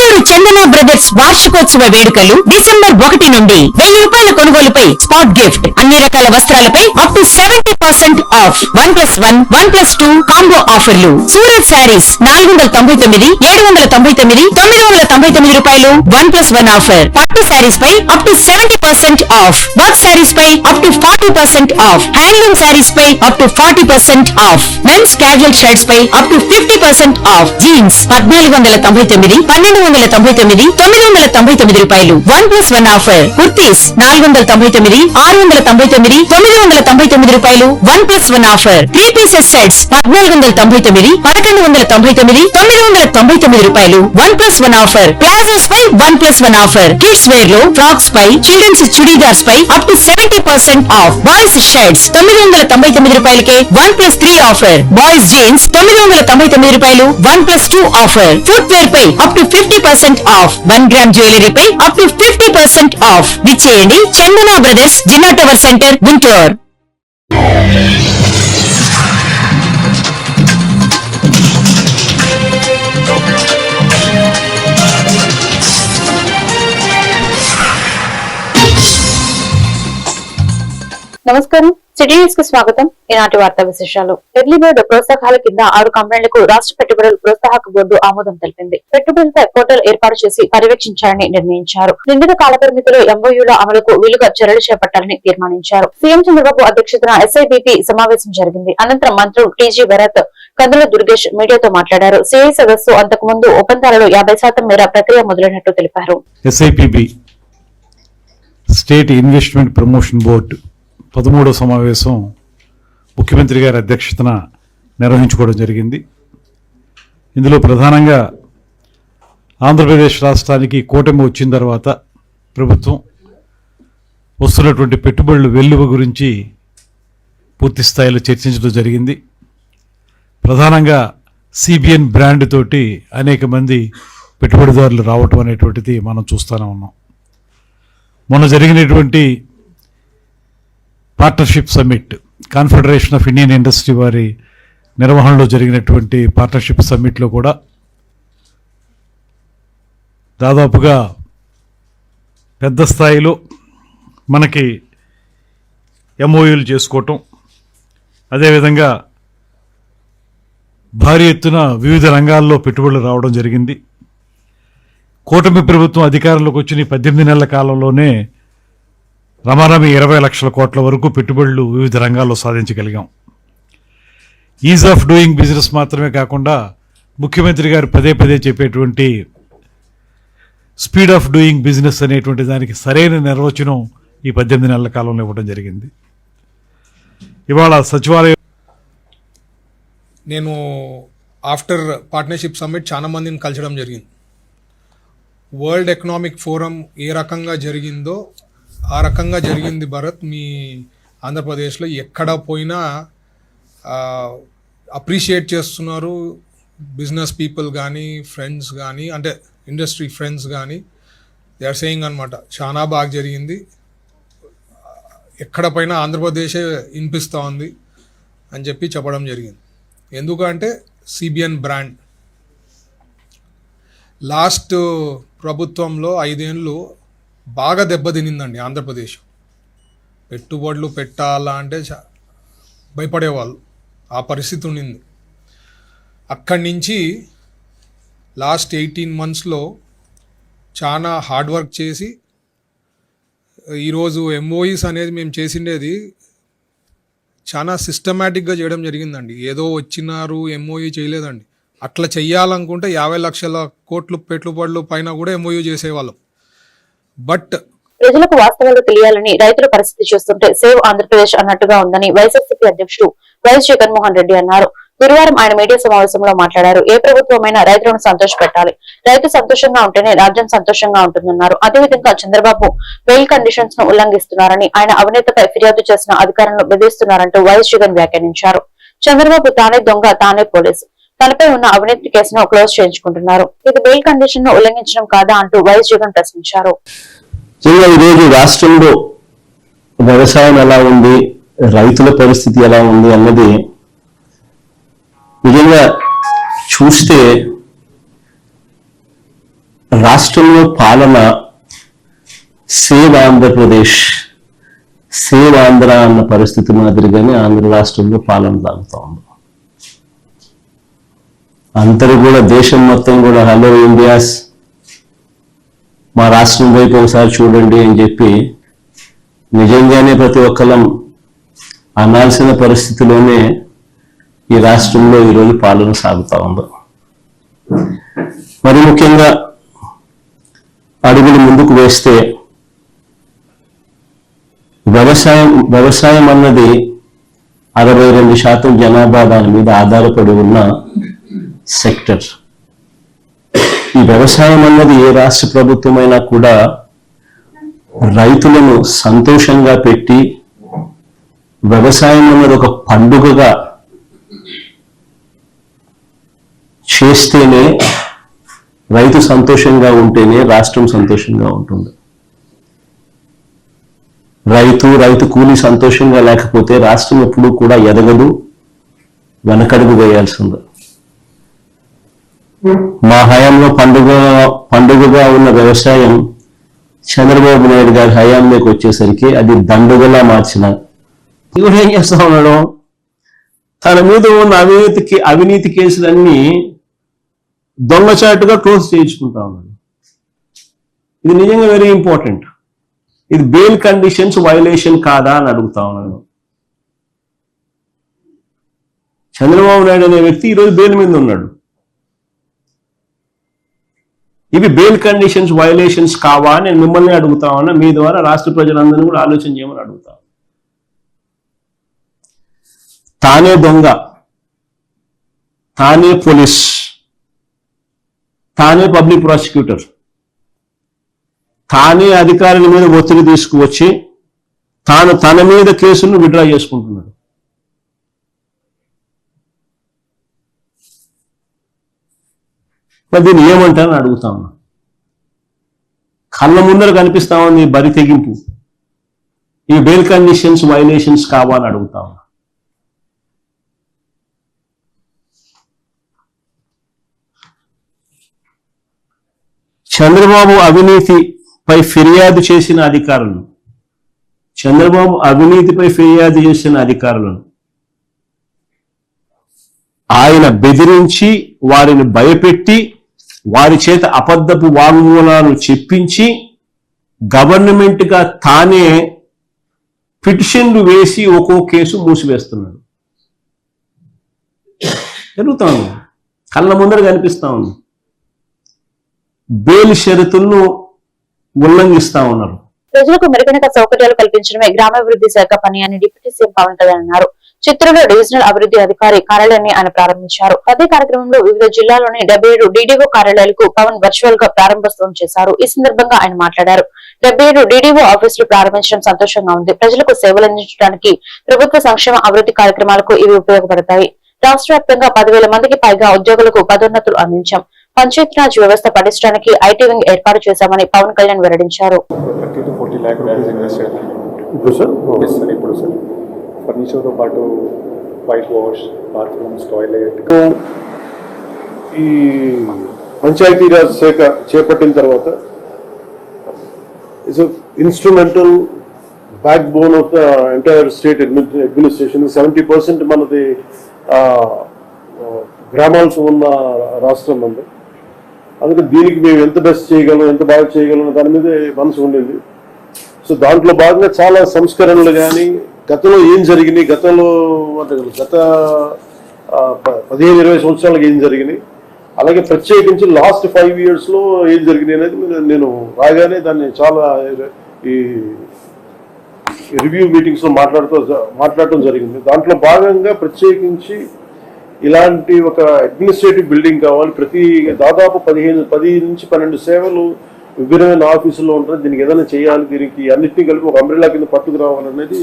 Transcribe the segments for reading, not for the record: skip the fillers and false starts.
నెల్లూరు చందన brothers వార్షికోత్సవ వేడుకలు December 1 నుండి 1000 రూపాయల కొనుగోలుపై స్పాట్ గిఫ్ట్, అన్ని రకాల వస్త్రాలపై అప్ టు 70% ఆఫ్, 1+1, 1+2 కాంబో ఆఫర్లు. సూరత్ శారీస్ 499, 799, 999 రూపాయలు 1+1 ఆఫర్. పట్టు శారీస్ పై up to 70% off, work sarees పై up to 40% off, handloom sarees పై up to 40% off, men's casual shirts పై అప్ టు 50% ఆఫ్, జీన్స్ 1499, 1299, 999 రూపాయలు 1+1 ఆఫర్. కుర్తీస్ 499, 699, 999 రూపాయలు 1+1 ఆఫర్. 3 పీసెస్ సెట్స్ 1499, 1199, 999 రూపాయలు 1+1 ఆఫర్. ప్లాజోస్ పై 1+1 ఆఫర్. కిడ్స్ వేర్ లో ఫ్రాక్స్ పై, చిల్డ్రన్స్ చుడీదార్స్ పై up to 70% off. Boys shirts 999 రూపాయలకే 1+3 ఆఫర్. బాయ్స్ జీన్స్ 999 రూపాయలు 1+2 ఆఫర్. ఫుట్ వేర్ పై up to 50% off. 1 gram jewellery పై అప్ టు 50% ఆఫ్. విచ్చేయండి చందన బ్రదర్స్, జిల్లా టవర్ సెంటర్, గుంటూరు. నమస్కారం, సిటీ న్యూస్ కు స్వాగతం. ఈనాటి వార్తా విశేషాలు. ఎర్లీ బర్డ్ ప్రోత్సాహాల కింద 6 కంపెనీలకు రాష్ట్ర పెట్టుబడుల ప్రోత్సాహక బోర్డు ఆమోదం తెలిపింది. పెట్టుబడులపై పోర్టల్ ఏర్పాటు చేసి పర్యవేక్షించాలని నిర్ణయించారు. నిర్ణీత కాలపరిమితిలో ఎంఓయూల అమలుకు వీలుగా చర్యలు చేపట్టాలని తీర్మానించారు. సీఎం చంద్రబాబు అధ్యక్షతన ఎస్ఐబిపి సమావేశం జరిగింది. అనంతరం మంత్రులు టీజీ భరత్, కందుల దుర్గేష్ మీడియాతో మాట్లాడారు. సిఐ సదస్సు అంతకుముందు ఒప్పందాలలో 50% మేర ప్రక్రియ మొదలైనట్టు తెలిపారు. SIPB state investment promotion board 13వ సమావేశం ముఖ్యమంత్రి గారి అధ్యక్షతన నిర్వహించుకోవడం జరిగింది. ఇందులో ప్రధానంగా ఆంధ్రప్రదేశ్ రాష్ట్రానికి కూటమి వచ్చిన తర్వాత ప్రభుత్వం వస్తున్నటువంటి పెట్టుబడుల వెల్లువ గురించి పూర్తి స్థాయిలో చర్చించడం జరిగింది. ప్రధానంగా సిబిఎన్ బ్రాండ్ తోటి అనేక మంది పెట్టుబడిదారులు రావటం అనేటువంటిది మనం చూస్తూనే ఉన్నాం. మొన్న జరిగినటువంటి partnership summit, confederation of Indian industry వారి నిర్వహణలో జరిగినటువంటి పార్ట్నర్షిప్ సమ్మిట్లో కూడా దాదాపుగా పెద్ద స్థాయిలో మనకి ఎంఓయూలు చేసుకోవటం, అదేవిధంగా భారీ ఎత్తున వివిధ రంగాల్లో పెట్టుబడులు రావడం జరిగింది. కూటమి ప్రభుత్వం అధికారంలోకి వచ్చిన 18 నెలల కాలంలోనే రమారమి 20 లక్షల కోట్ల వరకు పెట్టుబడులు వివిధ రంగాల్లో సాధించగలిగాం. ఈజ్ ఆఫ్ డూయింగ్ బిజినెస్ మాత్రమే కాకుండా ముఖ్యమంత్రి గారు పదే పదే చెప్పేటువంటి స్పీడ్ ఆఫ్ డూయింగ్ బిజినెస్ అనేటువంటి దానికి సరైన నిర్వచనం ఈ 18 నెలల కాలంలో ఇవ్వడం జరిగింది. ఇవాళ సచివాలయం నేను ఆఫ్టర్ పార్ట్నర్షిప్ సమ్మిట్ చాలా మందిని కలిసడం జరిగింది. వరల్డ్ ఎకనామిక్ ఫోరం ఏ రకంగా జరిగిందో ఆ రకంగా జరిగింది భరత్. మీ ఆంధ్రప్రదేశ్లో ఎక్కడ పోయినా అప్రిషియేట్ చేస్తున్నారు. బిజినెస్ పీపుల్ కానీ, ఫ్రెండ్స్ కానీ, అంటే ఇండస్ట్రీ ఫ్రెండ్స్ కానీ, దే ఆర్ సేయింగ్ అనమాట చాలా బాగా జరిగింది, ఎక్కడ పైన ఆంధ్రప్రదేశే వినిపిస్తూ ఉంది అని చెప్పి చెప్పడం జరిగింది. ఎందుకంటే సిబిఎన్ బ్రాండ్ లాస్ట్ ప్రభుత్వంలో 5 ఏళ్ళు బాగా దెబ్బతినిందండి ఆంధ్రప్రదేశ్. పెట్టుబడులు పెట్టాలా అంటే భయపడేవాళ్ళు, ఆ పరిస్థితి ఉండింది. అక్కడి నుంచి లాస్ట్ 18 monthsలో చాలా హార్డ్ వర్క్ చేసి ఈరోజు ఎంఓఈస్ అనేది మేము చేసిండేది చాలా సిస్టమేటిక్గా చేయడం జరిగిందండి. ఏదో వచ్చినారు ఎంఓఈ చేయలేదండి. అట్లా చెయ్యాలనుకుంటే 50 లక్షల కోట్లు పెట్టుబడులు పైన కూడా ఎంఓయూ చేసేవాళ్ళం. బట్ ప్రజలకు వాస్తవాలు తెలియాలని రైతుల పరిస్థితి చూస్తుంటే సేవ్ ఆంధ్రప్రదేశ్ అన్నట్టుగా ఉందని వైఎస్ఆర్సీపీ అధ్యక్షుడు వైఎస్ జగన్మోహన్ రెడ్డి అన్నారు. గురువారం ఆయన మీడియా సమావేశంలో మాట్లాడారు. ఏ ప్రభుత్వమైనా రైతులను సంతోషపెట్టాలి, రైతు సంతోషంగా ఉంటేనే రాజ్యం సంతోషంగా ఉంటుందన్నారు. అదేవిధంగా చంద్రబాబు బెయిల్ కండిషన్స్ ను ఉల్లంఘిస్తున్నారని, ఆయన అవినీతిపై ఫిర్యాదు చేసిన అధికారులను బెదిరిస్తున్నారంటూ వైఎస్ జగన్ వ్యాఖ్యానించారు. చంద్రబాబు తానే దొంగ, తానే పోలీసు, తనపై ఉన్న అవినీతి కేసును క్లోజ్ చేయించుకుంటున్నారు. ఇది బెయిల్ కండిషన్ ను ఉల్లంఘించడం కాదా అంటూ వైఎస్ జగన్ ప్రశ్నించారు. ఈరోజు రాష్ట్రంలో వ్యవసాయం ఎలా ఉంది, రైతుల పరిస్థితి ఎలా ఉంది అన్నది నిజంగా చూస్తే రాష్ట్రంలో పాలన సేవ్ ఆంధ్రప్రదేశ్, సేవ్ ఆంధ్ర అన్న పరిస్థితి మాదిరిగానే ఆంధ్ర రాష్ట్రంలో పాలన సాగుతూ ఉంది. అందరూ కూడా దేశం మొత్తం కూడా హలో ఇండియాస్, మా రాష్ట్రం వైపు ఒకసారి చూడండి అని చెప్పి నిజంగానే ప్రతి ఒక్కరం అనాల్సిన పరిస్థితిలోనే ఈ రాష్ట్రంలో ఈరోజు పాలన సాగుతూ ఉంది. మరి ముఖ్యంగా అడుగులు ముందుకు వేస్తే వ్యవసాయం అన్నది 62% జనాభా దాని మీద ఆధారపడి ఉన్న సెక్టర్. ఈ వ్యవసాయం అన్నది ఏ రాష్ట్ర ప్రభుత్వమైనా కూడా రైతులను సంతోషంగా పెట్టి వ్యవసాయం అన్నది ఒక పండుగగా చేస్తేనే, రైతు సంతోషంగా ఉంటేనే రాష్ట్రం సంతోషంగా ఉంటుంది. రైతు కూలి సంతోషంగా లేకపోతే రాష్ట్రం ఎప్పుడూ కూడా ఎదగదు, వెనకడుగు వేయాల్సింది. మా హయాంలో పండుగగా ఉన్న వ్యవసాయం చంద్రబాబు నాయుడు గారి హయాంలోకి వచ్చేసరికి అది దండుగలా మార్చిన. ఇప్పుడు ఏం చేస్తా ఉన్నాడు, తన మీద ఉన్న అవినీతి కేసులన్నీ దొంగచాటుగా క్లోజ్ చేయించుకుంటా ఉన్నాడు. ఇది నిజంగా వెరీ ఇంపార్టెంట్. ఇది బెయిల్ కండిషన్స్ వైలేషన్ కాదా అని అడుగుతా ఉన్నాను. చంద్రబాబు నాయుడు అనే వ్యక్తి ఈరోజు బెయిల్ మీద ఉన్నాడు. ఇవి బెయిల్ కండిషన్స్ వైలేషన్స్ కావా అని నేను మిమ్మల్ని అడుగుతా ఉన్నా. మీ ద్వారా రాష్ట్ర ప్రజలందరినీ కూడా ఆలోచన చేయమని అడుగుతా. తానే దొంగ, తానే పోలీస్, తానే పబ్లిక్ ప్రాసిక్యూటర్, తానే అధికారుల మీద ఒత్తిడి తీసుకువచ్చి తన మీద కేసులను విత్డ్రా చేసుకుంటున్నాడు. మరి దీన్ని ఏమంటారని అడుగుతా ఉన్నా. కళ్ళ ముందర కనిపిస్తా ఉంది బరి తెగింపు. ఈ బెయిల్ కండిషన్స్ వైలేషన్స్ కావాలని అడుగుతా ఉన్నా. చంద్రబాబు అవినీతిపై ఫిర్యాదు చేసిన అధికారులను ఆయన బెదిరించి, వారిని భయపెట్టి, వారి చేత అబద్ధపు వాంగ్మూలాలు చెప్పించి గవర్నమెంట్ గా తానే పిటిషన్లు వేసి ఒక్కో కేసు మూసివేస్తున్నాడు. జరుగుతా ఉంది, కళ్ళ ముందర కనిపిస్తా ఉంది. బెయిల్ షరతులను ఉల్లంఘిస్తా ఉన్నారు. ప్రజలకు మెరుగైన సౌకర్యాలు కల్పించడమే గ్రామాభివృద్ధి శాఖ పని అని డిప్యూటీ సీఎం పవన్ కళ్యాణ్ అన్నారు. చిత్తూరులో డివిజనల్ అభివృద్ధి అధికారి కార్యాలయాన్ని ఆయన ప్రారంభించారు. అదే కార్యక్రమంలో వివిధ జిల్లాలోని 77 డీడీఓ కార్యాలయాలకు పవన్ వర్చువల్ గా ప్రారంభోత్సవం చేశారు. ఈ సందర్భంగా ఆయన మాట్లాడారు. 77 డీడీఓ ఆఫీసులు ప్రారంభించడం సంతోషంగా ఉంది. ప్రజలకు సేవలందించడానికి ప్రభుత్వ సంక్షేమ అభివృద్ధి కార్యక్రమాలకు ఇవి ఉపయోగపడతాయి. రాష్ట్ర వ్యాప్తంగా 10,000 మందికి పైగా ఉద్యోగులకు పదోన్నతులు అందించాం. పంచాయతీరాజ్ వ్యవస్థ పటిష్టానికి ఐటీ వింగ్ ఏర్పాటు చేశామని పవన్ కళ్యాణ్ వెల్లడించారు. ఫర్నిచర్ తో పాటు వైట్ వాష్, బాత్రూమ్స్, టాయిలెట్. ఈ పంచాయతీరాజ్ శాఖ చేపట్టిన తర్వాత it's instrumental back bone of the entire state administration. 70% మనది గ్రామాలకు ఉన్న రాష్ట్రం ఉంది. అందుకే దీనికి మేము ఎంత బెస్ట్ చేయగలం, ఎంత బాగా చేయగలం దాని మీదే మనసు ఉండింది. సో దాంట్లో భాగంగా చాలా సంస్కరణలు కానీ, గతంలో ఏం జరిగినాయి, గత 15-20 సంవత్సరాలకు ఏం జరిగినాయి, అలాగే ప్రత్యేకించి లాస్ట్ 5 yearsలో ఏం జరిగినాయి అనేది నేను రాగానే దాన్ని చాలా ఈ రివ్యూ మీటింగ్స్లో మాట్లాడటం జరిగింది. దాంట్లో భాగంగా ప్రత్యేకించి ఇలాంటి ఒక అడ్మినిస్ట్రేటివ్ బిల్డింగ్ కావాలి. దాదాపు 10 నుంచి 12 సేవలు విభిన్నమైన ఆఫీసుల్లో ఉంటారు. దీనికి ఏదైనా చేయాలి, దీనికి అన్నింటినీ కలిపి ఒక అంబ్రెల్లా కింద పట్టుకు రావాలనేది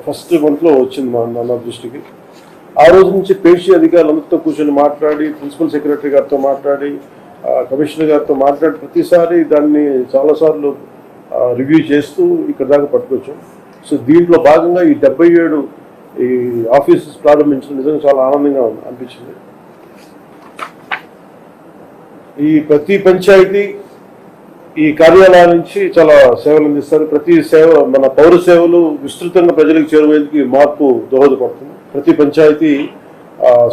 ఫస్ట్ మంత్లో వచ్చింది నా దృష్టికి. ఆ రోజు నుంచి పేషి అధికారులందరితో కూర్చొని మాట్లాడి, ప్రిన్సిపల్ సెక్రటరీ గారితో మాట్లాడి, కమిషనర్ గారితో మాట్లాడి ప్రతిసారి దాన్ని చాలాసార్లు రివ్యూ చేస్తూ ఇక్కడ దాకా పట్టుకొచ్చాం. సో దీంట్లో భాగంగా ఈ 77 ఈ ఆఫీసెస్ ప్రారంభించడం నిజంగా చాలా ఆనందంగా అనిపించింది. ఈ ప్రతి పంచాయతీ ఈ కార్యాలయాల నుంచి చాలా సేవలు అందిస్తారు. ప్రతి సేవ మన పౌర సేవలు విస్తృతంగా ప్రజలకు చేరువేందుకు ఈ మార్పు దోహదపడుతుంది. ప్రతి పంచాయతీ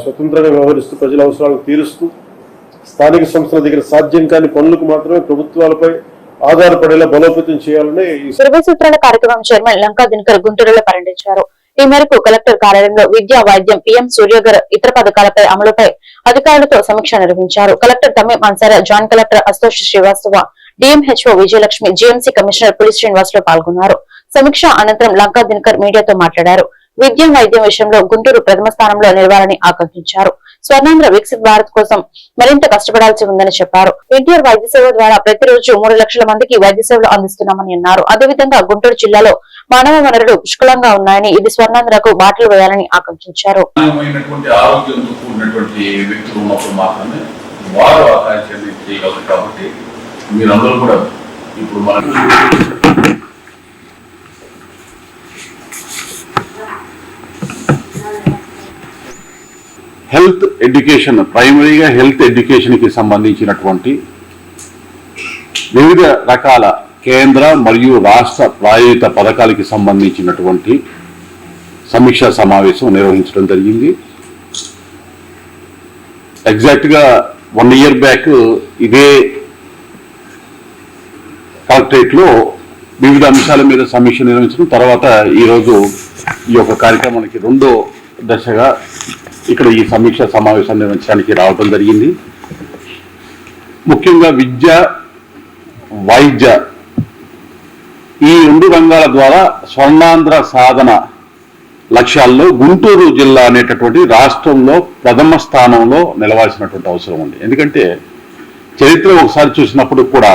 స్వతంత్రంగా వ్యవహరిస్తూ ప్రజల అవసరాలను తీరుస్తూ స్థానిక సంస్థల దగ్గర సాధ్యం కాని పనులకు మాత్రమే ప్రభుత్వాలపై ఆధారపడేలా బలోపేతం చేయాలని ఇరవై సూత్రాల కార్యక్రమం చైర్మన్ లంకా దినకర్ గుంటూరులో పర్యటించారు. ఈ మేరకు కలెక్టర్ కార్యాలయంలో విద్యా, వైద్యం, పీఎం సూర్యగర్ ఇతర పథకాలపై అమలుపై అధికారులతో సమీక్ష నిర్వహించారు. Collector Tameem Ansara, joint collector Ashutosh Srivastava, DMHO Vijayalakshmi, GMC commissioner Puli Srinivasulu పాల్గొన్నారు. సమీక్ష అనంతరం లంకా దినకర్ మీడియాతో మాట్లాడారు. విద్యం, వైద్యం విషయంలో గుంటూరు ప్రథమ స్థానంలో నిలవాలని ఆకాంక్షించారు. స్వర్ణాంధ్ర వికసిత్ భారత్ కోసం మరింత కష్టపడాల్సి ఉందని చెప్పారు. ఎన్టీఆర్ వైద్య సేవ ద్వారా ప్రతిరోజు 3 లక్షల మందికి వైద్య సేవలు అందిస్తున్నామని అన్నారు. అదేవిధంగా గుంటూరు జిల్లాలో మానవ వనరులు పుష్కలంగా ఉన్నాయని, ఇది స్వర్ణాంధ్రకు బాటలు వేయాలని ఆకాంక్షించారు. హెల్త్ ఎడ్యుకేషన్, ప్రైమరీగా హెల్త్ ఎడ్యుకేషన్కి సంబంధించినటువంటి వివిధ రకాల కేంద్ర మరియు రాష్ట్ర ప్రాయోజిత పథకాలకి సంబంధించినటువంటి సమీక్షా సమావేశం నిర్వహించడం జరిగింది. ఎగ్జాక్ట్గా 1 year బ్యాక్ ఇదే కలెక్టరేట్లో వివిధ అంశాల మీద సమీక్ష నిర్వహించడం, తర్వాత ఈరోజు ఈ యొక్క కార్యక్రమానికి 2వ దశగా ఇక్కడ ఈ సమీక్ష సమావేశాన్ని నిర్వహించడానికి రావడం జరిగింది. ముఖ్యంగా విద్య, వైద్య ఈ 2 రంగాల ద్వారా స్వర్ణాంధ్ర సాధన లక్ష్యాల్లో గుంటూరు జిల్లా అనేటటువంటి రాష్ట్రంలో ప్రథమ స్థానంలో నిలవాల్సినటువంటి అవసరం ఉంది. ఎందుకంటే చరిత్ర ఒకసారి చూసినప్పుడు కూడా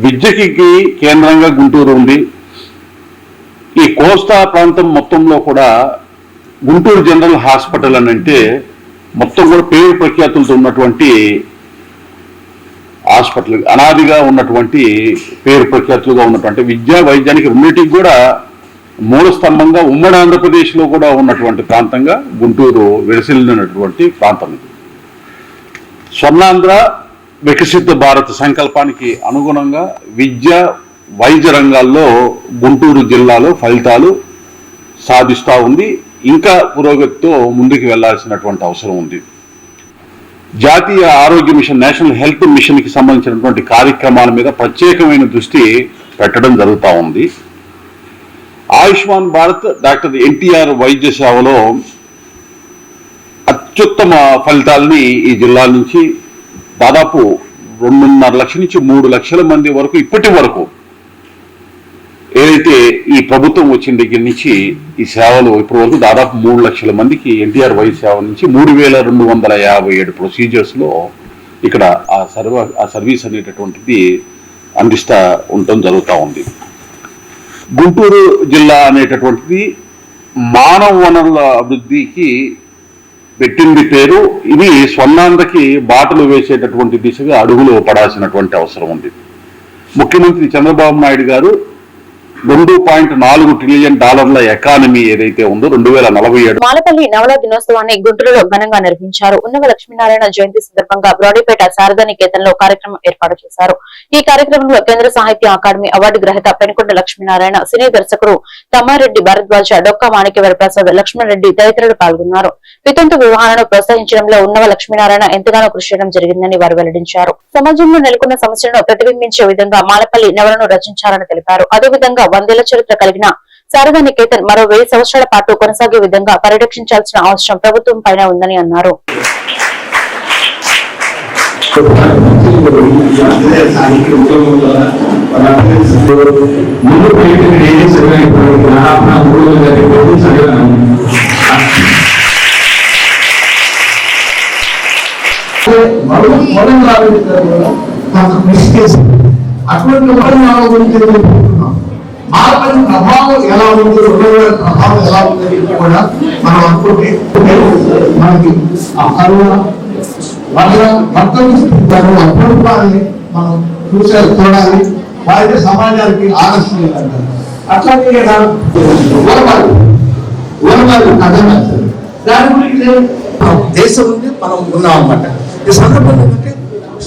విద్యకి కేంద్రంగా గుంటూరు ఉంది. ఈ కోస్తా ప్రాంతం మొత్తంలో కూడా గుంటూరు జనరల్ హాస్పిటల్ అని అంటే మొత్తం కూడా పేరు ప్రఖ్యాతులతో ఉన్నటువంటి హాస్పిటల్, అనాదిగా ఉన్నటువంటి పేరు ప్రఖ్యాతులుగా ఉన్నటువంటి విద్యా వైద్యానికి రెండింటికి కూడా మూల స్తంభంగా ఉమ్మడి ఆంధ్రప్రదేశ్లో కూడా ఉన్నటువంటి ప్రాంతంగా గుంటూరు విరసిల్లినటువంటి ప్రాంతం ఇది. స్వర్ణాంధ్ర వికసిత భారత్ సంకల్పానికి అనుగుణంగా విద్య, వైద్య రంగాల్లో గుంటూరు జిల్లాలో ఫలితాలు సాధిస్తూ ఉంది. ఇంకా పురోగతితో ముందుకు వెళ్లాల్సినటువంటి అవసరం ఉంది. జాతీయ ఆరోగ్య మిషన్, నేషనల్ హెల్త్ మిషన్కి సంబంధించినటువంటి కార్యక్రమాల మీద ప్రత్యేకమైన దృష్టి పెట్టడం జరుగుతూ ఉంది. ఆయుష్మాన్ భారత్, డాక్టర్ ఎన్టీఆర్ వైద్య సేవలో అత్యుత్తమ ఫలితాలని ఈ జిల్లా నుంచి దాదాపు 2.5 లక్షల నుంచి 3 లక్షల మంది వరకు ఇప్పటి వరకు ఏదైతే ఈ ప్రభుత్వం వచ్చిన దగ్గర నుంచి ఈ సేవలు ఇప్పటి వరకు దాదాపు 3 లక్షల మందికి ఎన్టీఆర్ వైద్య సేవ నుంచి 3,257 ప్రొసీజర్స్లో ఇక్కడ ఆ సర్వీస్ అనేటటువంటిది అందిస్తూ ఉండటం జరుగుతూ ఉంది. గుంటూరు జిల్లా అనేటటువంటిది మానవ వనరుల అభివృద్ధికి పెట్టింది పేరు. ఇది స్వర్ణాంధ్రకి బాటలు వేసేటటువంటి దిశగా అడుగులు పడాల్సినటువంటి అవసరం ఉంది. ముఖ్యమంత్రి చంద్రబాబు నాయుడు గారు $2.4 ట్రిలియన్ ఎకానమీ ఏదైతే ఉందో 2047 మాలపల్లి నవల దినోత్సవాన్ని గుంటూరులో ఘనంగా నిర్వహించారు. ఉన్నవ లక్ష్మీనారాయణ జయంతి సందర్భంగా బ్రాడీపేట శారదా నికేతన్లో కార్యక్రమం ఏర్పాటు చేశారు. ఈ కార్యక్రమంలో కేంద్ర సాహిత్య అకాడమీ అవార్డు గ్రహీత పెనుకొండ లక్ష్మీనారాయణ, సినీ దర్శకుడు తమ్మారెడ్డి భరద్వాజ, డొక్కా మాణిక్యవర ప్రసాద్, లక్ష్మణరెడ్డి తదితరులు పాల్గొన్నారు. వితంతు వివాహాలను ప్రోత్సహించడంలో ఉన్నవ లక్ష్మీనారాయణ ఎంతగానో కృషి చేయడం జరిగిందని వారు వెల్లడించారు. సమాజంలో నెలకొన్న సమస్యలను ప్రతిబింబించే విధంగా మాలపల్లి నవలను రచించారని తెలిపారు. అదేవిధంగా 100 ఏళ్ల చరిత్ర కలిగిన శారదా నికేతన్ మరో 1000 సంవత్సరాల పాటు కొనసాగే విధంగా పరిరక్షించాల్సిన అవసరం ప్రభుత్వం పైన ఉందని అన్నారు. అటువంటి గురించి మాలపల్లి ప్రభావం ఎలా ఉంది, ప్రభావం ఎలా ఉందని కూడా మనం అనుకుంటే మనకి అప్పుడుని మనం చూడాలి. వారిని సమాజానికి ఆదర్శం అట్లాగే దాని గురించి దేశం ఉంది, మనం ఉన్నాం అన్నమాట. ఈ సందర్భంలో ఏంటంటే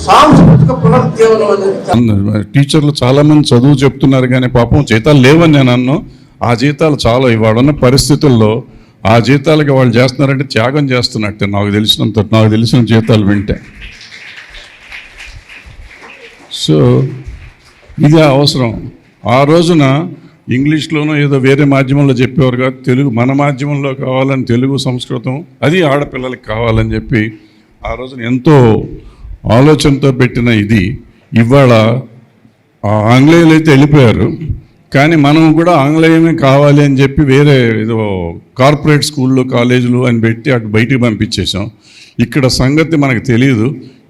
సాంస్కృతిక పునరుజ్జీవనం అనేది. టీచర్లు చాలా మంది చదువు చెప్తున్నారు కానీ పాపం జీతాలు లేవని నేను అన్నాను. ఆ జీతాలు చాలా ఇవాడున్న పరిస్థితుల్లో ఆ జీతాలకి వాళ్ళు చేస్తున్నారంటే త్యాగం చేస్తున్నట్టే నాకు తెలిసిన జీతాలు వింటే. సో ఇది అవసరం. ఆ రోజున ఇంగ్లీష్లోనూ ఏదో వేరే మాధ్యమంలో చెప్పేవారు కాదు, తెలుగు మన మాధ్యమంలో కావాలని, తెలుగు సంస్కృతం అది ఆడపిల్లలకి కావాలని చెప్పి ఆ రోజున ఎంతో ఆలోచనతో పెట్టిన ఇది ఇవాళ ఆంగ్లేయులు అయితే వెళ్ళిపోయారు, కానీ మనం కూడా ఆంగ్లేయమే కావాలి అని చెప్పి వేరే ఏదో కార్పొరేట్ స్కూళ్ళు కాలేజీలు అని పెట్టి అటు బయటికి పంపించేసాం. ఇక్కడ సంగతి మనకు తెలియదు.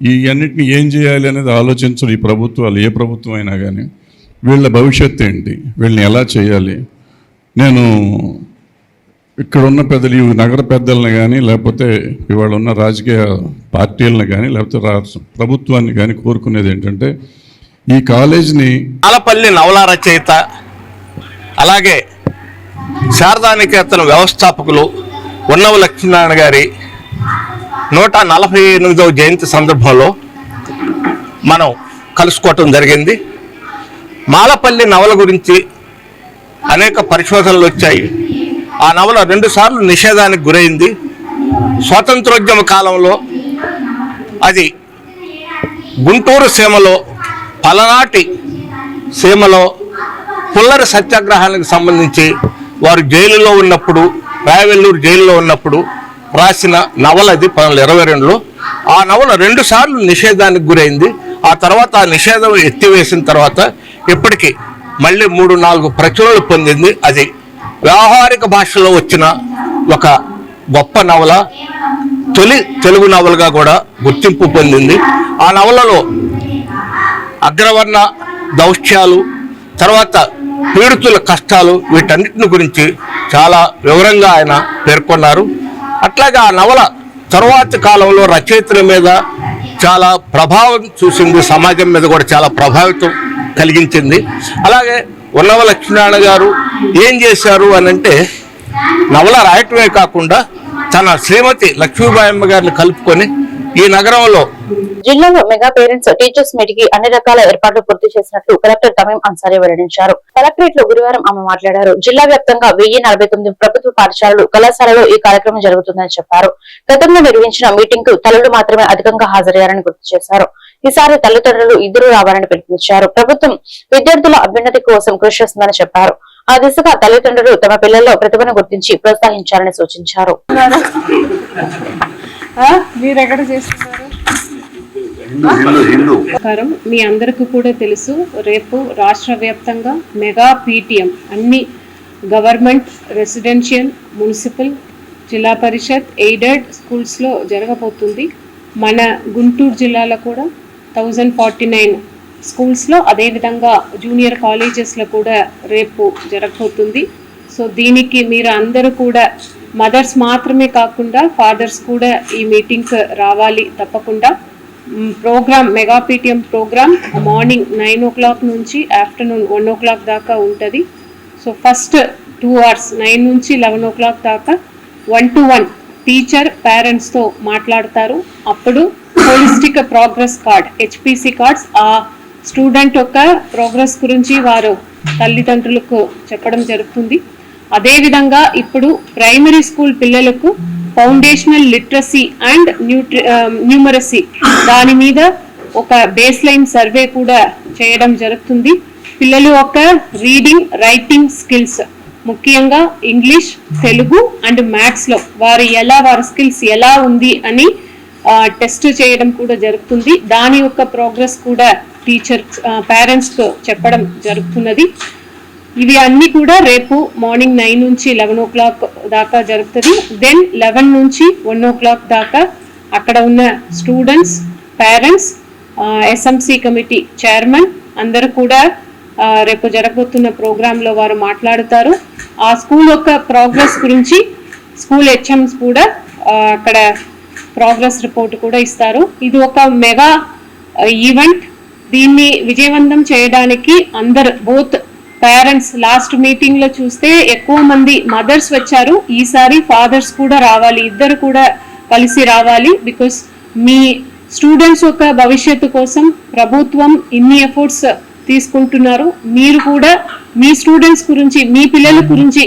ఈ అన్నిటిని ఏం చేయాలి అనేది ఆలోచించరు ఈ ప్రభుత్వాలు, ఏ ప్రభుత్వం అయినా కానీ. వీళ్ళ భవిష్యత్తు ఏంటి, వీళ్ళని ఎలా చేయాలి. నేను ఇక్కడ ఉన్న పెద్దలు, ఈ నగర పెద్దలను కానీ లేకపోతే ఇవాళ ఉన్న రాజకీయ పార్టీలను కానీ లేకపోతే ప్రభుత్వాన్ని కానీ కోరుకునేది ఏంటంటే ఈ కాలేజీని ఆలపల్లి నవల రచయిత అలాగే శారదానికేతన వ్యవస్థాపకులు ఉన్నవ లక్ష్మీనారాయణ గారి 148వ జయంతి సందర్భంలో మనం కలుసుకోవటం జరిగింది. మాలపల్లి నవల గురించి అనేక పరిశోధనలు వచ్చాయి. ఆ నవల 2 సార్లు నిషేధానికి గురైంది. స్వాతంత్రోద్యమ కాలంలో అది గుంటూరు సీమలో, పలనాటి సీమలో పుల్లరి సత్యాగ్రహానికి సంబంధించి వారు జైలులో ఉన్నప్పుడు, రాయవెల్లూరు జైలులో ఉన్నప్పుడు రాసిన నవల అది 1922లో. ఆ నవల 2 సార్లు నిషేధానికి గురైంది. ఆ తర్వాత ఆ నిషేధం ఎత్తివేసిన తర్వాత ఇప్పటికీ మళ్ళీ 3-4 ప్రచురణలు పొందింది. అది వ్యావహారిక భాషలో వచ్చిన ఒక గొప్ప నవల, తొలి తెలుగు నవలగా కూడా గుర్తింపు పొందింది. ఆ నవలలో అగ్రవర్ణ దౌష్ట్యాలు, తర్వాత పీడితుల కష్టాలు, వీటన్నిటిని గురించి చాలా వివరంగా ఆయన పేర్కొన్నారు. అట్లాగే ఆ నవల తరువాతి కాలంలో రచయితల మీద చాలా ప్రభావం చూసింది, సమాజం మీద కూడా చాలా ప్రభావితం కలిగించింది. అలాగే ఉన్నవ లక్ష్మీనారాయణ గారు ఏం చేశారు అని అంటే, నవల రాయటమే కాకుండా తన శ్రీమతి లక్ష్మీబాయమ్మ గారిని కలుపుకొని ఈ నగరంలో జిల్లాలో మెగా పేరెంట్స్ టీచర్స్ మీట్ కి అన్ని రకాల ఏర్పాట్లు పూర్తి చేసినట్లు కలెక్టర్ తమీం అన్సారీ వెల్లడించారు. కలెక్టరేట్ లో గురువారం ఆమె మాట్లాడారు. జిల్లా వ్యాప్తంగా 1049 ప్రభుత్వ పాఠశాలలు, కళాశాలలో ఈ కార్యక్రమం జరుగుతుందని చెప్పారు. గతంలో నిర్వహించిన మీటింగ్ కు తల్లులు మాత్రమే అధికంగా హాజరయ్యారని గుర్తు చేశారు. ఈసారి తల్లిదండ్రులు ఇద్దరు రావాలని పిలుపునిచ్చారు. ప్రభుత్వం విద్యార్థుల అభ్యున్నతి కోసం కృషి చేస్తుందని చెప్పారు. ఆ దిశగా తల్లిదండ్రులు తమ పిల్లల్లో ప్రతిభను గుర్తించి ప్రోత్సహించాలని సూచించారు. మీరెక్కడ చేస్తున్నారు? మీ అందరికీ కూడా తెలుసు, రేపు రాష్ట్ర వ్యాప్తంగా మెగా పీటీఎం అన్ని గవర్నమెంట్, రెసిడెన్షియల్, మున్సిపల్, జిల్లా పరిషత్, ఎయిడెడ్ స్కూల్స్ లో జరగబోతుంది. మన గుంటూరు జిల్లాలో కూడా 1049 స్కూల్స్ లో, అదేవిధంగా జూనియర్ కాలేజెస్ లో కూడా రేపు జరగబోతుంది. సో దీనికి మీరు అందరూ కూడా, మదర్స్ మాత్రమే కాకుండా ఫాదర్స్ కూడా ఈ మీటింగ్కి రావాలి తప్పకుండా. Programme, mega PTM programme morning 9 o'clock నుంచి ఆఫ్టర్నూన్ 1 o'clock దాకా ఉంటుంది. సో ఫస్ట్ 2 hours 9 నుంచి 11 o'clock దాకా 1-to-1 టీచర్ పేరెంట్స్తో మాట్లాడతారు. అప్పుడు holistic progress card, HPC cards, ఆ స్టూడెంట్ యొక్క ప్రోగ్రెస్ గురించి వారు తల్లిదండ్రులకు చెప్పడం జరుగుతుంది. అదేవిధంగా ఇప్పుడు ప్రైమరీ స్కూల్ పిల్లలకు ఫౌండేషనల్ లిటరసీ అండ్ న్యూమరసీ దాని మీద ఒక బేస్ లైన్ సర్వే కూడా చేయడం జరుగుతుంది. పిల్లలు ఒక రీడింగ్, రైటింగ్ స్కిల్స్, ముఖ్యంగా ఇంగ్లీష్, తెలుగు అండ్ మ్యాథ్స్లో వారి స్కిల్స్ ఎలా ఉంది అని టెస్ట్ చేయడం కూడా జరుగుతుంది. దాని యొక్క ప్రోగ్రెస్ కూడా టీచర్ పేరెంట్స్కు చెప్పడం జరుగుతున్నది. ఇవి అన్ని కూడా రేపు మార్నింగ్ 9 నుంచి 11 o'clock దాకా జరుగుతుంది. దెన్ 11 నుంచి 1 o'clock దాకా అక్కడ ఉన్న students, parents, SMC committee chairman అందరూ కూడా రేపు జరగబోతున్న ప్రోగ్రాంలో వారు మాట్లాడుతారు. ఆ స్కూల్ యొక్క ప్రోగ్రెస్ గురించి స్కూల్ HMs కూడా అక్కడ ప్రోగ్రెస్ రిపోర్ట్ కూడా ఇస్తారు. ఇది ఒక మెగా ఈవెంట్. దీన్ని విజయవంతం చేయడానికి అందరు, బోత్ పేరెంట్స్, లాస్ట్ మీటింగ్ లో చూస్తే ఎక్కువ మంది మదర్స్ వచ్చారు, ఈసారి ఫాదర్స్ కూడా రావాలి, ఇద్దరు కూడా కలిసి రావాలి. బికాస్ మీ స్టూడెంట్స్ యొక్క భవిష్యత్తు కోసం ప్రభుత్వం ఇన్ని ఎఫర్ట్స్ తీసుకుంటున్నారు. మీరు కూడా మీ స్టూడెంట్స్ గురించి, మీ పిల్లల గురించి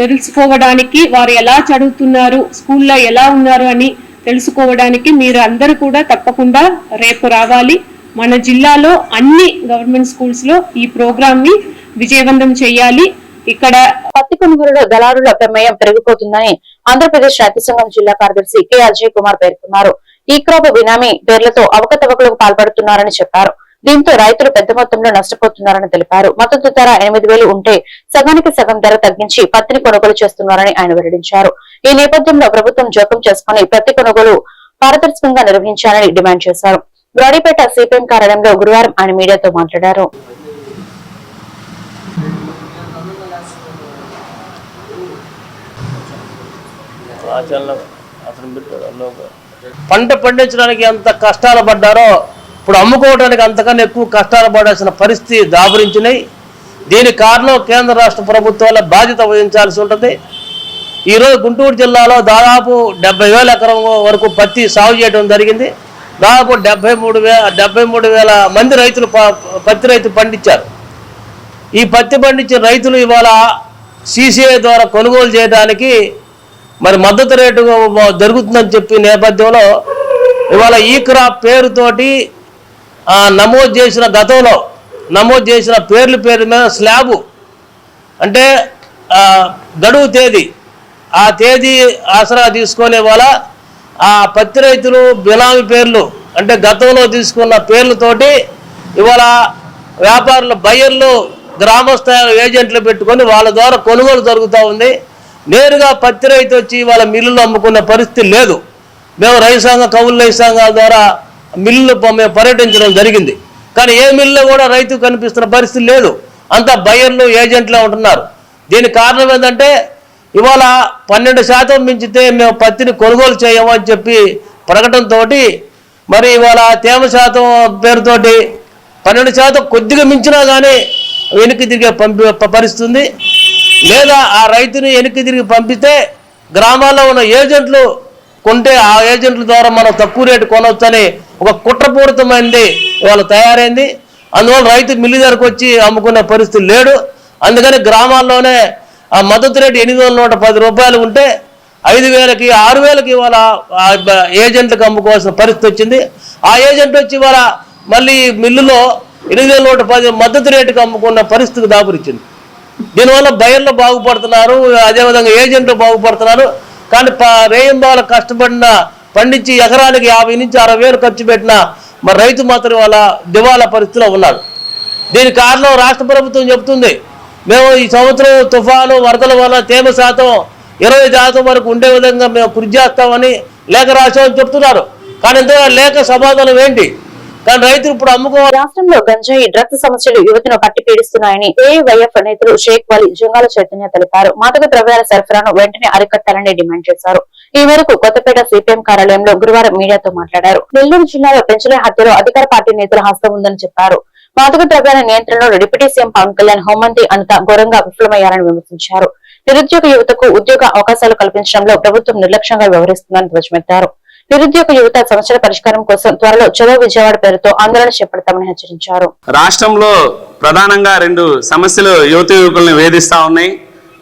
తెలుసుకోవడానికి, వారు ఎలా చదువుతున్నారు, స్కూల్లో ఎలా ఉన్నారు అని తెలుసుకోవడానికి మీరు అందరూ కూడా తప్పకుండా రేపు రావాలి. మన జిల్లాలో అన్ని గవర్నమెంట్ స్కూల్స్ లో ఈ ప్రోగ్రామ్ ని విజయవంతం చేయాలి. ఇక్కడ పత్తి కొనుగోలులో దళారుల ప్రమేయం పెరిగిపోతుందని ఆంధ్రప్రదేశ్ రైతు సంఘం జిల్లా కార్యదర్శి కె అజయ్ కుమార్ పేర్కొన్నారు. ఈ క్రాప్ బినామీ పేర్లతో అవకతవకలకు పాల్పడుతున్నారని చెప్పారు. దీంతో రైతులు పెద్ద మొత్తంలో నష్టపోతున్నారని తెలిపారు. మద్దతు ధర 8,000 ఉంటే సగానికి సగం ధర తగ్గించి పత్తిని కొనుగోలు చేస్తున్నారని ఆయన వెల్లడించారు. ఈ నేపథ్యంలో ప్రభుత్వం జోక్యం చేసుకుని పత్తి కొనుగోలు పారదర్శకంగా నిర్వహించాలని డిమాండ్ చేశారు. బ్రాడీపేట సిపిఎం కార్యాలయంలో గురువారం ఆయన మీడియాతో మాట్లాడారు. పంట పండించడానికి ఎంత కష్టాలు పడ్డారో ఇప్పుడు అమ్ముకోవడానికి అంతకన్నా ఎక్కువ కష్టాలు పడాల్సిన పరిస్థితి దాపురించినాయి. దీనికి కారణం కేంద్ర రాష్ట్ర ప్రభుత్వాల బాధ్యత వహించాల్సి ఉంటుంది. ఈరోజు గుంటూరు జిల్లాలో దాదాపు 70,000 ఎకరం వరకు పత్తి సాగు చేయడం జరిగింది. దాదాపు 73,000 మంది రైతులు పత్తి రైతు పండించారు. ఈ పత్తి పండించిన రైతులు ఇవాళ సిసిఐ ద్వారా కొనుగోలు చేయడానికి మరి మద్దతు రేటు జరుగుతుందని చెప్పి నేపథ్యంలో ఇవాళ ఈ క్రాప్ పేరుతోటి నమోదు చేసిన గతంలో నమోదు చేసిన పేరు మీద స్లాబు అంటే గడువు తేదీ, ఆ తేదీ ఆసరా తీసుకునే వాళ్ళ ఆ పత్తి రైతులు బినామీ పేర్లు అంటే గతంలో తీసుకున్న పేర్లతోటి ఇవాళ వ్యాపారులు బయ్యర్లు గ్రామస్థాయి ఏజెంట్లు పెట్టుకొని వాళ్ళ ద్వారా కొనుగోలు జరుగుతూ ఉంది. నేరుగా పత్తి రైతు వచ్చి వాళ్ళ మిల్లులు అమ్ముకునే పరిస్థితి లేదు. మేము రైతు సంఘ కౌలు రైతు సంఘాల ద్వారా మిల్లులు మేము పర్యటించడం జరిగింది. కానీ ఏ మిల్లులో కూడా రైతు కనిపిస్తున్న పరిస్థితి లేదు. అంతా బయ్యర్లు ఏజెంట్లే ఉంటున్నారు. దీనికి కారణం ఏంటంటే ఇవాళ 12% మించితే మేము పత్తిని కొనుగోలు చేయమని చెప్పి ప్రకటనతో మరి ఇవాళ తేమ శాతం పేరుతోటి 12% కొద్దిగా మించినా కానీ వెనక్కి తిరిగే పరిస్థితి ఉంది. లేదా ఆ రైతుని వెనక్కి తిరిగి పంపితే గ్రామాల్లో ఉన్న ఏజెంట్లు కొంటే ఆ ఏజెంట్ల ద్వారా మనం తక్కువ రేటు కొనవచ్చని ఒక కుట్రపూరితమైనది ఇవాళ తయారైంది. అందువల్ల రైతు మిల్లు ధరకు వచ్చి అమ్ముకునే పరిస్థితి లేడు. అందుకని గ్రామాల్లోనే ఆ మద్దతు రేటు 810 రూపాయలు ఉంటే 5,000కి 6,000కి ఇవాళ ఏజెంట్లకు అమ్ముకోవాల్సిన పరిస్థితి వచ్చింది. ఆ ఏజెంట్ వచ్చి ఇవాళ మళ్ళీ మిల్లులో 8,110 మద్దతు రేటుకి అమ్ముకున్న పరిస్థితికి దాపురించింది. దీనివల్ల బయర్లు బాగుపడుతున్నారు, అదేవిధంగా ఏజెంట్లు బాగుపడుతున్నారు. కానీ రేయింబాల కష్టపడిన పండించి ఎకరానికి 50 నుంచి 60,000 ఖర్చు పెట్టిన మరి రైతు మాత్రం వాళ్ళ దివాలా పరిస్థితిలో ఉన్నాడు. దీనికి కారణం రాష్ట్ర ప్రభుత్వం చెబుతుంది, మేము ఈ సంవత్సరం తుఫాను వరదల వల్ల తేమ శాతం 20% వరకు ఉండే విధంగా మేము కృషి చేస్తామని లేఖ రాశామని చెప్తున్నారు. కానీ ఇంతగా లేఖ సమాధానం ఏంటి? కానీ రైతులు ఇప్పుడు అమ్ముకోవాలి. రాష్ట్రంలో గంజాయి డ్రగ్స్ సమస్యలు యువతను పట్టి పీడిస్తున్నాయని ఏఐవైఎఫ్ నేతలు షేక్ వలి జంగాల చైతన్య తెలిపారు. మాదక ద్రవ్యాల సరఫరాను వెంటనే అరికట్టాలని డిమాండ్ చేశారు. ఈ మేరకు కొత్తపేట సిపిఎం కార్యాలయంలో గురువారం మీడియాతో మాట్లాడారు. నెల్లూరు జిల్లాలో పెంచలే హత్యలో అధికార పార్టీ నేతల హస్తం ఉందని చెప్పారు. మాదక ద్రవ్యాల నియంత్రణలో డిప్యూటీ సీఎం పవన్ కళ్యాణ్, హోంమంత్రి అనిత ఘోరంగా విఫలమయ్యారని విమర్శించారు. నిరుద్యోగ యువతకు ఉద్యోగ అవకాశాలు కల్పించడంలో ప్రభుత్వం నిర్లక్ష్యంగా వ్యవహరిస్తుందని ధ్వజమెత్తారు. నిరుద్యోగ యువత సమస్యల పరిష్కారం కోసం త్వరలో చలో విజయవాడ పేరుతో ఆందోళన చేపడతామని హెచ్చరించారు. రాష్ట్రంలో ప్రధానంగా 2 సమస్యలు యువత యువకులను వేధిస్తా ఉన్నాయి.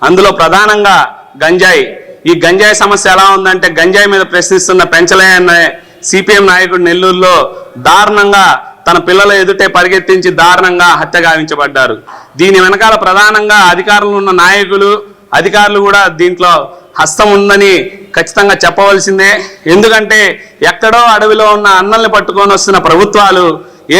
అందులో ప్రధానంగా గంజాయి. ఈ గంజాయి సమస్య ఎలా ఉందంటే, గంజాయి మీద ప్రశ్నిస్తున్న పెంచలయ్య అనే సిపిఎం నాయకుడు నెల్లూరులో దారుణంగా తన పిల్లల ఎదుటే పరిగెత్తించి దారుణంగా హత్య గావించబడ్డారు. దీని వెనకాల ప్రధానంగా అధికారులు ఉన్న నాయకులు, అధికారులు కూడా దీంట్లో హస్తం ఉందని ఖచ్చితంగా చెప్పవలసిందే. ఎందుకంటే ఎక్కడో అడవిలో ఉన్న అన్నల్ని పట్టుకొని వస్తున్న ప్రభుత్వాలు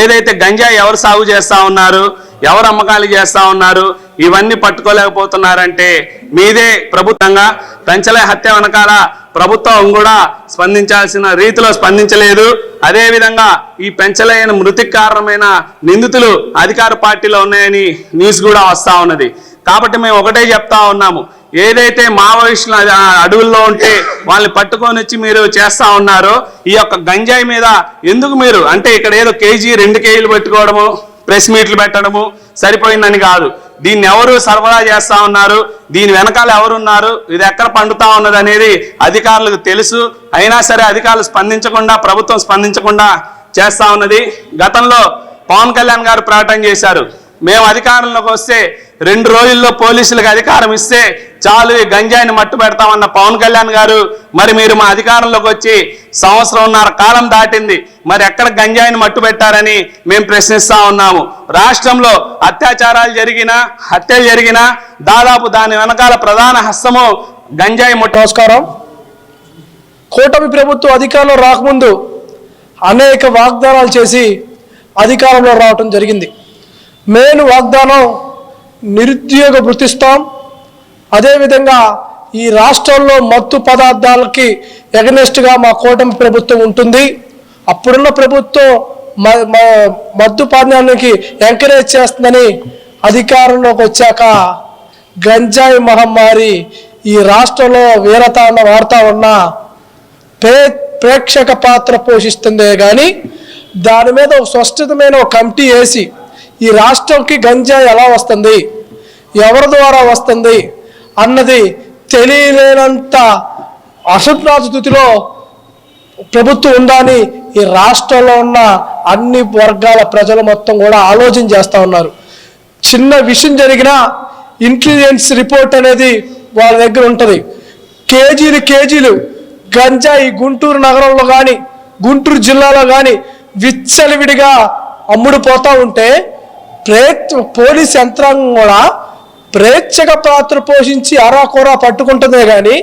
ఏదైతే గంజాయి ఎవరు సాగు చేస్తా ఉన్నారు, ఎవరు అమ్మకాలు చేస్తా ఉన్నారు, ఇవన్నీ పట్టుకోలేకపోతున్నారంటే మీదే ప్రభుత్వంగా. పెంచలే హత్య వెనకాల ప్రభుత్వం కూడా స్పందించాల్సిన రీతిలో స్పందించలేదు. అదేవిధంగా ఈ పెంచలేని మృతికి కారణమైన నిందితులు అధికార పార్టీలో ఉన్నాయని న్యూస్ కూడా వస్తూ ఉన్నది. కాబట్టి మేము ఒకటే చెప్తా ఉన్నాము, ఏదైతే మావోయిస్టులు అడవుల్లో ఉంటే వాళ్ళని పట్టుకొని వచ్చి మీరు చేస్తా ఉన్నారో, ఈ యొక్క గంజాయి మీద ఎందుకు మీరు అంటే ఇక్కడ ఏదో కేజీ 2 కేజీలు పెట్టుకోవడము, ప్రెస్ మీట్లు పెట్టడము సరిపోయిందని కాదు. దీన్ని ఎవరు సరఫరా చేస్తా ఉన్నారు, దీని వెనకాల ఎవరున్నారు, ఇది ఎక్కడ పండుతా ఉన్నది అనేది అధికారులకు తెలుసు. అయినా సరే అధికారులు స్పందించకుండా, ప్రభుత్వం స్పందించకుండా చేస్తా ఉన్నది. గతంలో పవన్ కళ్యాణ్ గారు ప్రకటన చేశారు, మేము అధికారంలోకి వస్తే 2 రోజుల్లో పోలీసులకు అధికారం ఇస్తే చాలు ఈ గంజాయిని మట్టు పెడతామన్న పవన్ కళ్యాణ్ గారు, మరి మీరు మా అధికారంలోకి వచ్చి 1.5 సంవత్సరం కాలం దాటింది, మరి ఎక్కడ గంజాయిని మట్టు పెట్టారని మేము ప్రశ్నిస్తా ఉన్నాము. రాష్ట్రంలో అత్యాచారాలు జరిగినా, హత్యలు జరిగినా దాదాపు దాని వెనకాల ప్రధాన హస్తము గంజాయి ముట్టు. నమస్కారం. కూటమి ప్రభుత్వం అధికారంలో రాకముందు అనేక వాగ్దానాలు చేసి అధికారంలో రావటం జరిగింది. మెయిన్ వాగ్దానం నిరుద్యోగ వృత్తిస్తాం, అదేవిధంగా ఈ రాష్ట్రంలో మత్తు పదార్థాలకి ఎగనెస్ట్గా మా కూటమి ప్రభుత్వం ఉంటుంది. అప్పుడున్న ప్రభుత్వం మత్తు పానీయానికి ఎంకరేజ్ చేస్తుందని అధికారంలోకి వచ్చాక గంజాయి మహమ్మారి ఈ రాష్ట్రంలో వీరతాండం ఆడుతూ ఉన్న ప్రేక్షక పాత్ర పోషిస్తుందే కానీ దాని మీద ఒక స్పష్టమైన ఒక కమిటీ వేసి ఈ రాష్ట్రంకి గంజాయి ఎలా వస్తుంది, ఎవరి ద్వారా వస్తుంది అన్నది తెలియలేనంత అసంతృప్తి స్థితిలో ప్రభుత్వం ఉందని ఈ రాష్ట్రంలో ఉన్న అన్ని వర్గాల ప్రజలు మొత్తం కూడా ఆలోచన చేస్తూ ఉన్నారు. చిన్న విషయం జరిగినా ఇంటెలిజెన్స్ రిపోర్ట్ అనేది వాళ్ళ దగ్గర ఉంటుంది. కేజీలు గంజాయి గుంటూరు నగరంలో కానీ, గుంటూరు జిల్లాలో కానీ విచ్చలవిడిగా అమ్ముడుపోతూ ఉంటే పోలీస్ యంత్రాంగం కూడా ప్రేక్షక పాత్ర పోషించి అరాకొరా పట్టుకుంటుందే గాని,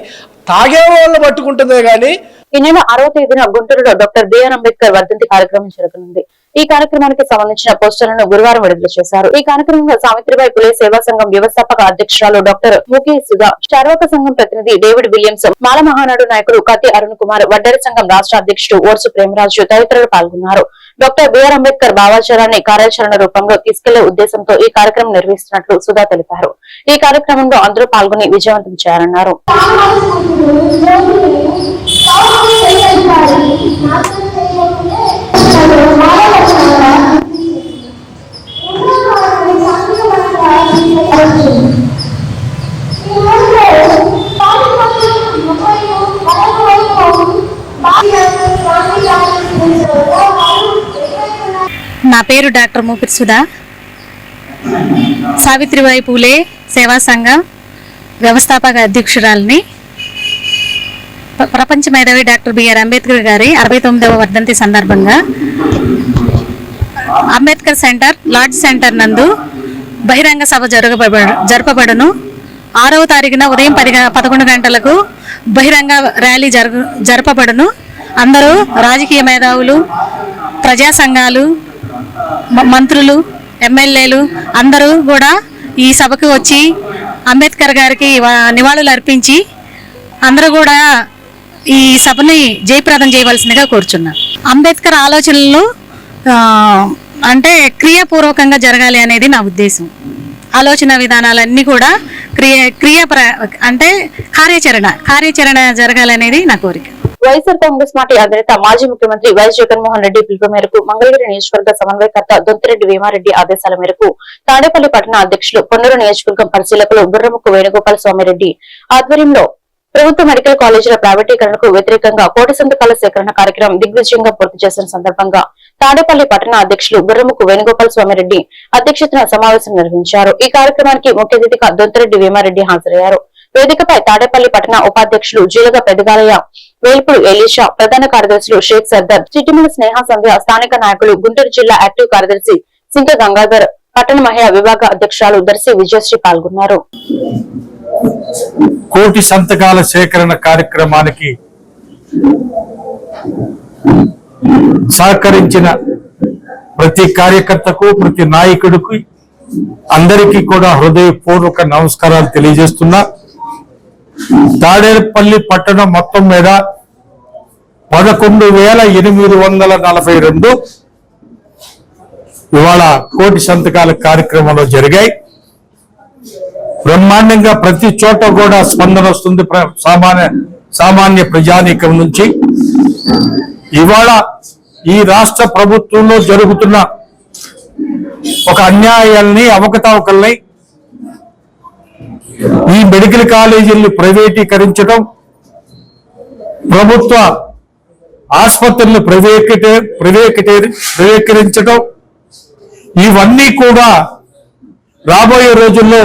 తాగే వాళ్ళని పట్టుకుంటుందే గాని. ఈ నెల 6వ తేదీన గుంటూరులో డాక్టర్ బిఆర్ అంబేద్కర్ వర్ధంతి కార్యక్రమం జరగనుంది. ఈ కార్యక్రమానికి సంబంధించిన పోస్టర్లను గురువారం విడుదల చేశారు. ఈ కార్యక్రమంలో సావిత్రిబాయి పులే సేవా సంఘం వ్యవస్థాపక అధ్యక్షురాలు డాక్టర్ ముఖే సుధా, చార్వాక సంఘం ప్రతినిధి డేవిడ్ విలియమ్స్, మాల మహానాడు నాయకుడు కత్తి అరుణ్ కుమార్, వడ్డెర సంఘం రాష్ట్ర అధ్యక్షుడు ఓర్సు ప్రేమరాజు తదితరులు పాల్గొన్నారు. డాక్టర్ బిఆర్ అంబేద్కర్ భావాచారాన్ని కార్యాచరణ రూపంలో తీసుకెళ్లే ఉద్దేశంతో ఈ కార్యక్రమం నిర్వహిస్తున్నట్లు సుధా తెలిపారు. ఈ కార్యక్రమంలో అందరూ పాల్గొని విజయవంతం చేయాలన్నారు. నా పేరు డాక్టర్ మూపిరి సుధా, సావిత్రిబాయి పూలే సేవా సంఘం వ్యవస్థాపక అధ్యక్షురాలిని. ప్రపంచ మేధావి డాక్టర్ బిఆర్ అంబేద్కర్ గారి 69వ వర్ధంతి సందర్భంగా అంబేద్కర్ సెంటర్ లాడ్జ్ సెంటర్ నందు బహిరంగ సభ జరపబడును. 6వ తారీఖున ఉదయం 11 గంటలకు బహిరంగ ర్యాలీ జరపబడును. అందరూ రాజకీయ మేధావులు, ప్రజా సంఘాలు, మంత్రులు, ఎమ్మెల్యేలు అందరూ కూడా ఈ సభకు వచ్చి అంబేద్కర్ గారికి నివాళులు అర్పించి అందరూ కూడా ఈ సభని జయప్రదం చేయవలసిందిగా కోరుచున్నారు. అంబేద్కర్ ఆలోచనలు అంటే క్రియాపూర్వకంగా జరగాలి అనేది నా ఉద్దేశం. ఆలోచన విధానాలన్నీ కూడా అంటే కార్యాచరణ జరగాలనేది నా కోరిక. వైఎస్ఆర్ కాంగ్రెస్ పార్టీ అధినేత మాజీ ముఖ్యమంత్రి వైఎస్ జగన్మోహన్ రెడ్డి పిలుపు మేరకు మంగళగిరి నియోజకవర్గ సమన్వయకర్త దొంతిరెడ్డి వేమారెడ్డి ఆదేశాల మేరకు తాడేపల్లి పట్టణ అధ్యక్షులు, పొన్నూరు నియోజకవర్గం పరిశీలకులు బుర్రముక్కు వేణుగోపాల స్వామిరెడ్డి ఆధ్వర్యంలో ప్రభుత్వ మెడికల్ కాలేజీల ప్రైవేటీకరణకు వ్యతిరేకంగా కోటి సంతకాల సేకరణ కార్యక్రమం దిగ్విజయంగా పూర్తి చేసిన సందర్భంగా తాడేపల్లి పట్టణ అధ్యక్షులు బుర్రముక్కు వేణుగోపాల స్వామిరెడ్డి అధ్యక్షతన సమావేశం నిర్వహించారు. ఈ కార్యక్రమానికి ముఖ్య అతిథిగా దొంతిరెడ్డి వేమారెడ్డి హాజరయ్యారు. వేదికపై తాడేపల్లి పట్టణ ఉపాధ్యక్షులు జీలగ పెద్దగాలయ్య, వేల్పుడు ఎలీషా, ప్రధాన కార్యదర్శులు షేక్ సర్దార్, చిట్టిమల స్నేహ సంధ్య, స్థానిక నాయకులు, గుంటూరు జిల్లా యాక్టివ్ కార్యదర్శి సింక గంగాధర్, పట్టణ మహిళా విభాగ అధ్యక్షురాలు దర్శి విజయశ్రీ పాల్గొన్నారు. కోటి సంతకాల సేకరణ కార్యక్రమానికి సహకరించిన ప్రతి కార్యకర్తకు, ప్రతి నాయకుడికి అందరికీ కూడా హృదయపూర్వక నమస్కారాలు తెలియజేస్తున్నా. తాడేపల్లి పట్టణం మొత్తం మీద 11,842 ఇవాళ కోటి సంతకాల కార్యక్రమంలో జరిగాయి. బ్రహ్మాండంగా ప్రతి చోట కూడా స్పందన వస్తుంది సామాన్య ప్రజానీకం నుంచి. ఇవాళ ఈ రాష్ట్ర ప్రభుత్వంలో జరుగుతున్న ఒక అన్యాయాల్ని, అవకతవకల్ని ఈ మెడికల్ కాలేజీల్ని ప్రైవేటీకరించడం, ప్రభుత్వ ఆసుపత్రులను ప్రైవేటీకరించడం, ఇవన్నీ కూడా రాబోయే రోజుల్లో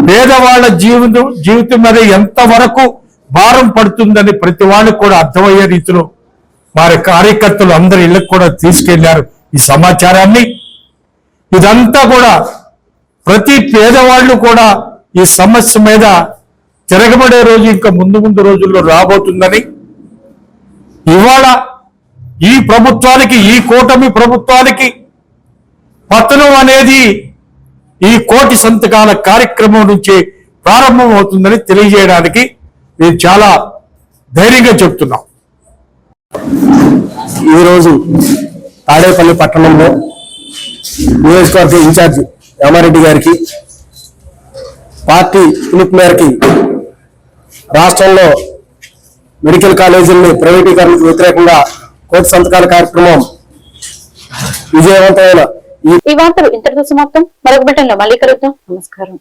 పేదవాళ్ల జీవితం మీద ఎంతవరకు భారం పడుతుందని ప్రతి వాళ్ళకి కూడా అర్థమయ్యే రీతిలో వారి కార్యకర్తలు అందరి ఇళ్లకు కూడా తీసుకెళ్లారు ఈ సమాచారాన్ని. ఇదంతా కూడా ప్రతి పేదవాళ్ళు కూడా ఈ సమస్య మీద తిరగబడే రోజు ఇంకా ముందు రోజుల్లో రాబోతుందని, ఇవాళ ఈ ప్రభుత్వానికి, ఈ కూటమి ప్రభుత్వానికి పతనం అనేది ఈ 1,00,00,000 సంతకాల కార్యక్రమం నుంచి ప్రారంభం అవుతుందని తెలియజేయడానికి మేము చాలా ధైర్యంగా చెప్తున్నాం. ఈరోజు తాడేపల్లి పట్టణంలో నియోజకవర్గ ఇన్ఛార్జి రామారెడ్డి గారికి పార్టీ పిలుపు మేరకి రాష్ట్రంలో మెడికల్ కాలేజీల్ని ప్రైవేటీకరణకు వ్యతిరేకంగా 1,00,00,000 సంతకాల కార్యక్రమం విజయవంతమైన ఈ వార్తలు ఇంతటితో సమాప్తం. మరొక బటన్లో మళ్ళీ కలుద్దాం. నమస్కారం.